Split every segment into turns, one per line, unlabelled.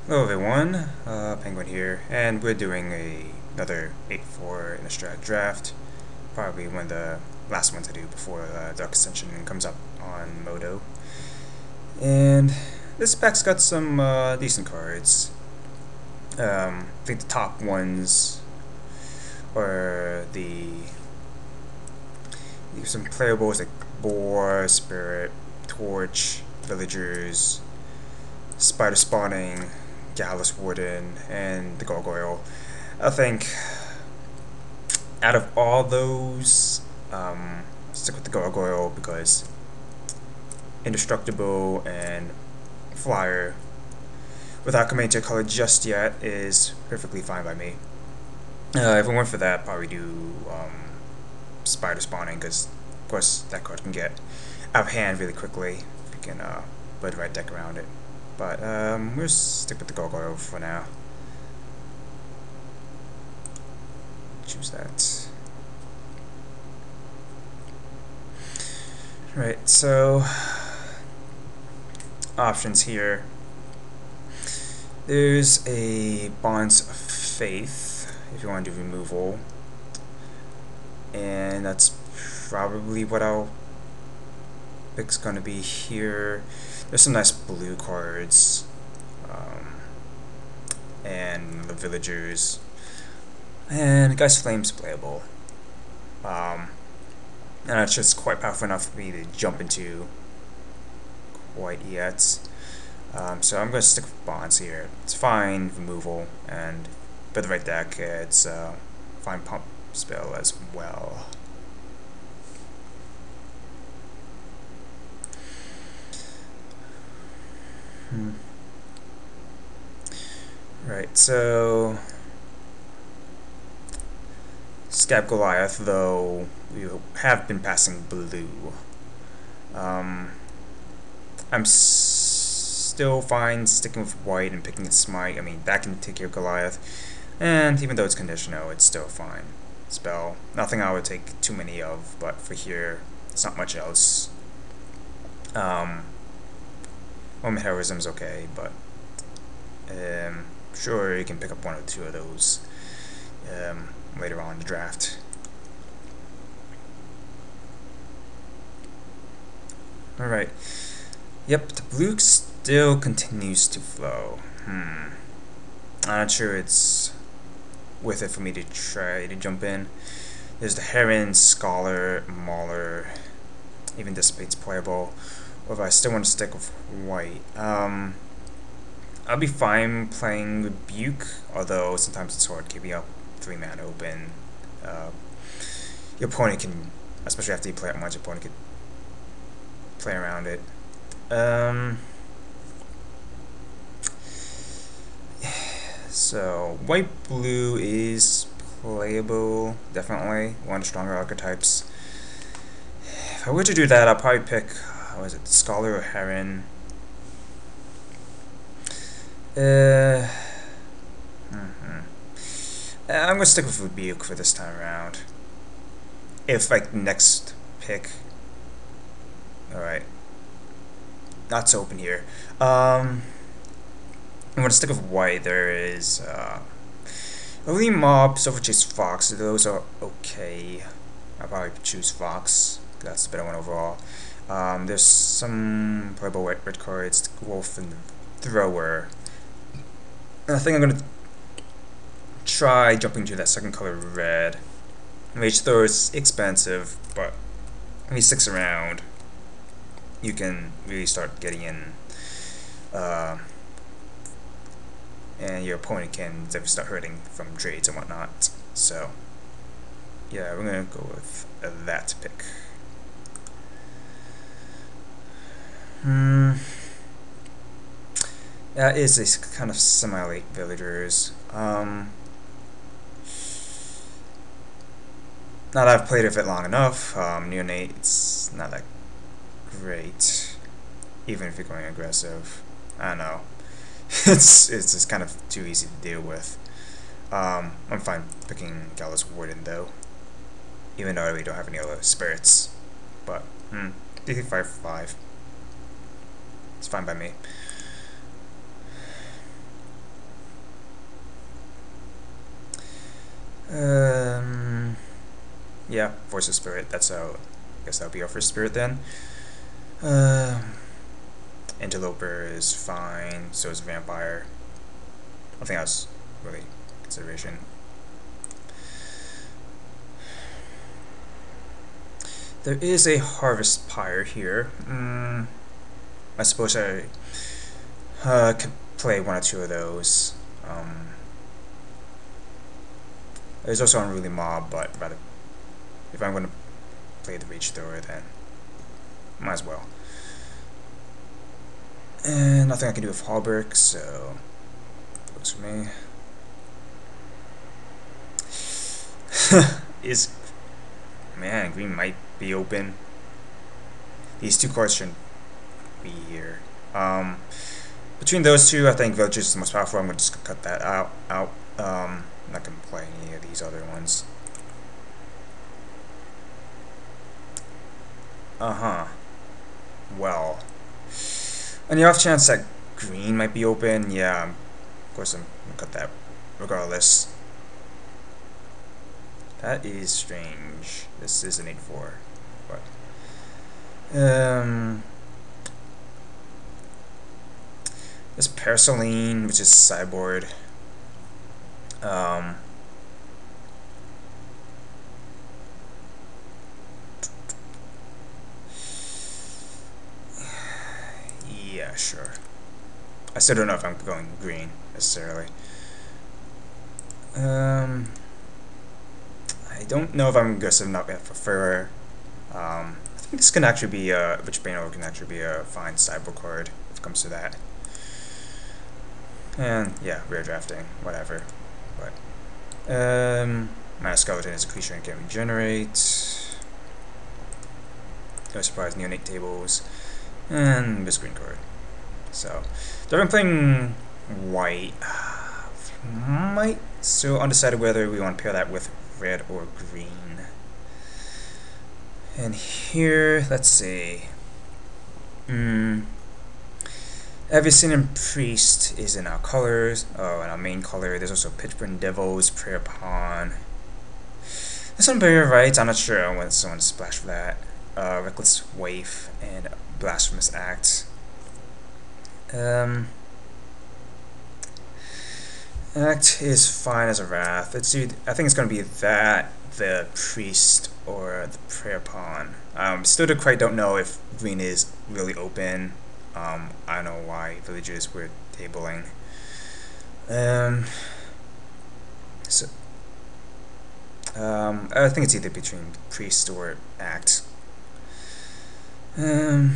Hello everyone, Penguin here, and we're doing another 8-4 in the strat draft. Probably one of the last ones I do before Dark Ascension comes up on Moto. And this pack's got some decent cards. I think the top ones are some playables like Boar, Spirit, Torch, Villagers, Spider Spawning, Gallus Warden, and the Gargoyle. I think out of all those, stick with the Gargoyle because Indestructible and Flyer without coming to color just yet is perfectly fine by me. If it weren't for that, probably do Spider Spawning because, of course, that card can get out of hand really quickly if you can build the right deck around it. But we'll stick with the Gargoyle for now. Choose that. Right, so options here. There's a Bonds of Faith if you want to do removal, and that's probably what I'll pick's gonna be here. There's some nice blue cards, and the Villagers, and Guy's Flame's playable. And it's just quite powerful enough for me to jump into quite yet. So I'm going to stick with Bonds here. It's fine removal, and for the right deck, it's fine pump spell as well. Right, so Scab Goliath, though we have been passing blue. I'm still fine sticking with white and picking a Smite. I mean, that can take care of Goliath, and even though it's conditional, it's still fine. Spell, nothing I would take too many of, but for here, it's not much else. Moment Heroism's okay, but sure, you can pick up one or two of those later on in the draft. Alright. Yep, the blue still continues to flow. I'm not sure it's worth it for me to try to jump in. There's the Heron, Scholar, Mauler, even Dissipate's playable. Or if I still want to stick with white. I'll be fine playing Rebuke, although sometimes it's hard keeping up 3 mana open. Your opponent can, especially after you play it once, your opponent can play around it. So white blue is playable, definitely one of the stronger archetypes. If I were to do that, I'll probably pick Scholar or Heron. I'm gonna stick with Rebuke for this time around. If like next pick, all right, not so open here. I'm gonna stick with white. There is Elite Mob, Silver Chase, Fox. Those are okay. I'll probably choose Fox. That's the better one overall. There's some playable red cards, Wolf and Thrower. And I think I'm gonna try jumping to that second color, red. Mage Thrower is expensive, but when he sticks around, you can really start getting in, and your opponent can start hurting from trades and whatnot. So, yeah, we're gonna go with that pick. That is a kind of semi-late Villagers. Now that I've played it long enough, Neonate, it's not that great, even if you're going aggressive. I don't know. it's just kind of too easy to deal with. I'm fine picking Gallus Warden though, even though we don't have any other spirits. But DC 5/5. It's fine by me. Yeah, Voice of Spirit. That's I guess that'll be our first spirit then. Interloper is fine. So is Vampire. Nothing else really consideration. There is a Harvest Pyre here. I suppose I could play one or two of those. There's also Unruly Mob, but rather, if I'm going to play the Rage Thrower, then might as well. And nothing I can do with Hallberg, so works for me. Man, green might be open. These two cards shouldn't be here. Between those two, I think Villagers is the most powerful. I'm going to just cut that out. I'm not going to play any of these other ones. Well, on the off chance that green might be open, yeah, of course I'm going to cut that regardless. That is strange. This is an 8-4, but this Parasoline, which is sideboard. Yeah, sure. I still don't know if I'm going green necessarily. I don't know if I'm aggressive enough yet for Fur. I think this can actually be Rich Bane can actually be a fine sideboard card if it comes to that. And yeah, rare drafting, whatever. But Mana Skeleton is a creature and can regenerate. No surprise, neonate tables, and this green card. So, if I'm playing white, might still undecided whether we want to pair that with red or green. And here, let's see. Abyssinian Priest is in our colors. Oh, and our main color. There's also Pitchburn Devils, Prayer Pawn. There's some Barrier Rights. I'm not sure I want someone to splash for that. Reckless Waif and Blasphemous Act. Act is fine as a Wrath. I think it's going to be that, the Priest, or the Prayer Pawn. Still don't know if green is really open. I don't know why Villagers were tabling. I think it's either between Priest or Act. I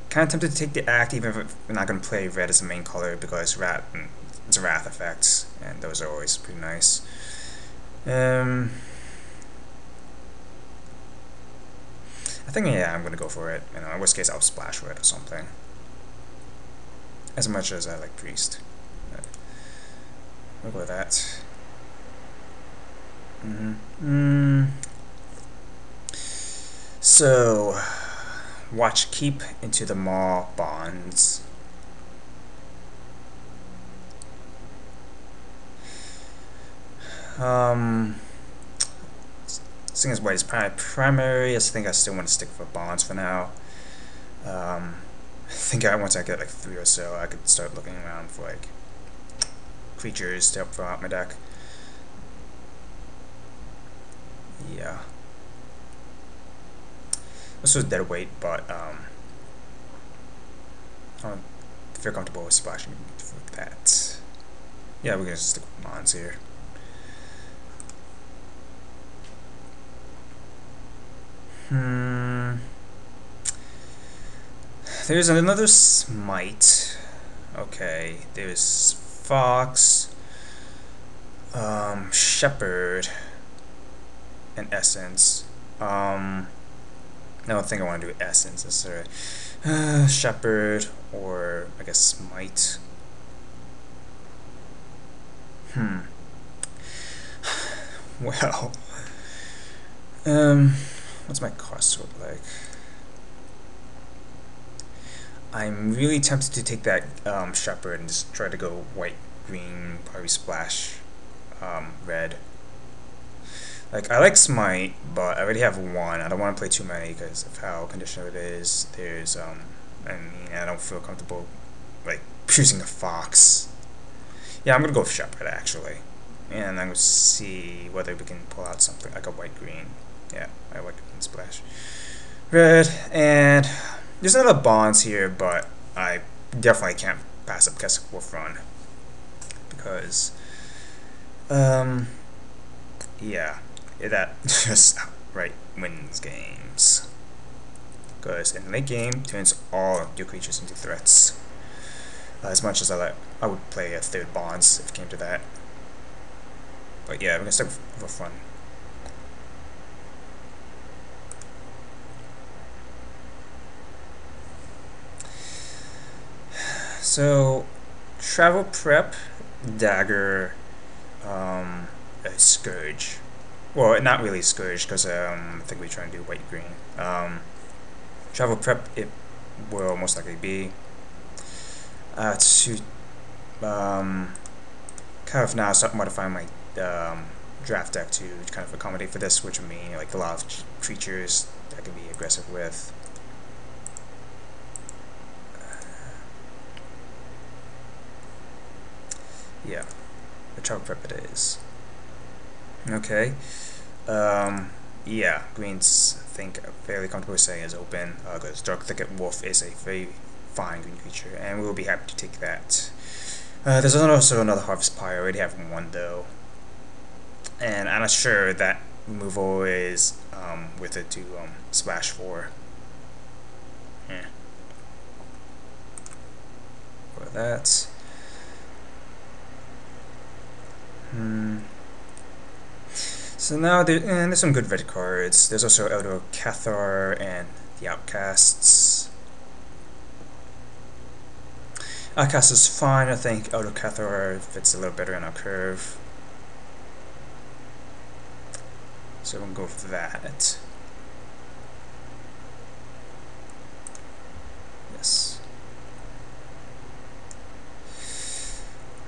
kind of tempted to take the Act, even if we're not going to play red as the main color, because it's a Wrath effect, and those are always pretty nice. I think, yeah, I'm going to go for it. In worst case, I'll splash red or something. As much as I like Priest. But we'll go with that. So, watch Keep into the Maw Bonds. Seeing as white is primary, I think I still want to stick with bonds for now. I think once I get like 3 or so, I could start looking around for like creatures to help fill out my deck. Yeah. This was dead weight, but I don't feel comfortable with splashing with that. Yeah, we're gonna stick with bonds here. There's another Smite. Okay, there's Fox, Shepherd, and Essence. I don't think I want to do Essence necessarily. Shepherd, or I guess Smite. Well, what's my cost look like? I'm really tempted to take that Shepherd and just try to go white, green, probably splash red. Like, I like Smite, but I already have one. I don't want to play too many because of how conditional it is. I mean, I don't feel comfortable, like, choosing a Fox. Yeah, I'm gonna go with Shepherd, actually. And I'm gonna see whether we can pull out something like a white-green. Yeah, I white green splash. Red, and there's another bonds here, but I definitely can't pass up Kessick Wolf Run because, um, yeah, that just outright wins games. Because in late game, turns all your creatures into threats. As much as I would play a third bonds if it came to that. But yeah, we're gonna start with fun. So, travel prep, dagger, a scourge. Well, not really scourge because I think we're trying to do white green. Travel prep, it will most likely be to kind of now start modifying my draft deck to kind of accommodate for this, which would mean like a lot of creatures that I can be aggressive with. Yeah, the travel prep it is. Okay. Yeah, greens I think fairly comfortable saying is open because Dark Thicket Wolf is a very fine green creature, and we will be happy to take that. There's also another Harvest Pyre. I already have one though, and I'm not sure that removal is with it to splash for. Yeah. For that. So now there's some good red cards. There's also Elder Cathar and the Outcasts. Outcast is fine. I think Elder Cathar fits a little better in our curve. So we'll go for that. Yes.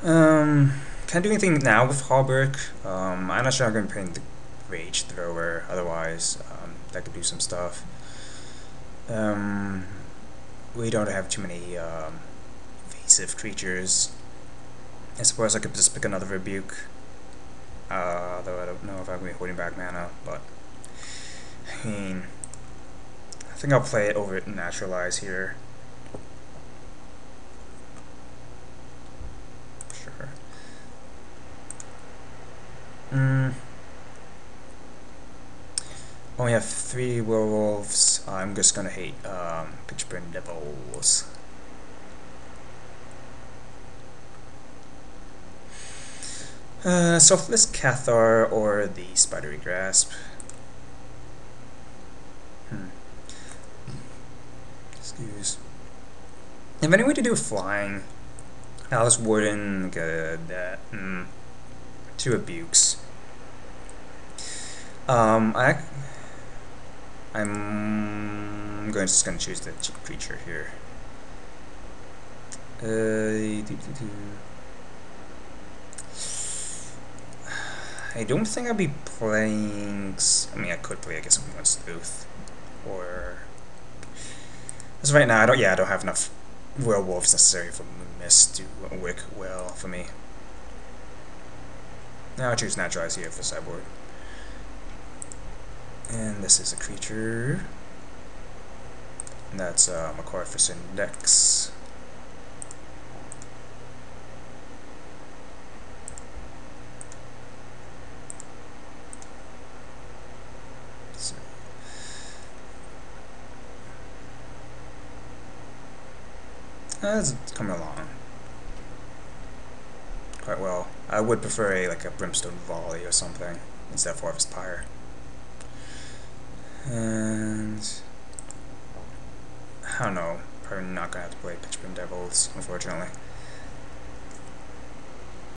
Can't do anything now with Hallberg. I'm not sure I'm going to paint the Rage Thrower, otherwise that could do some stuff. We don't have too many evasive creatures. I suppose I could just pick another Rebuke, though I don't know if I'm going to be holding back mana, but I mean, I think I'll play it over Naturalize here. Sure. Only have 3 werewolves. I'm just gonna hate Pitchburn Devils. Selfless Cathar or the Spidery Grasp. Excuse. If any way to do flying, Alice Warden, good. That. 2 Rebukes. I'm just gonna choose the cheap creature here. I don't think I'll be playing. I mean, I could play, I guess, something on Sleuth, or as right now, I don't have enough werewolves necessary for Moonmist to work well for me. Now I'll choose Naturalize here for sideboard. And this is a creature. And that's Macarthus Index. So. It's coming along quite well. I would prefer like a Brimstone Volley or something instead of Harvest Pyre. And I don't know, probably not gonna have to play Pitchburn Devils, unfortunately.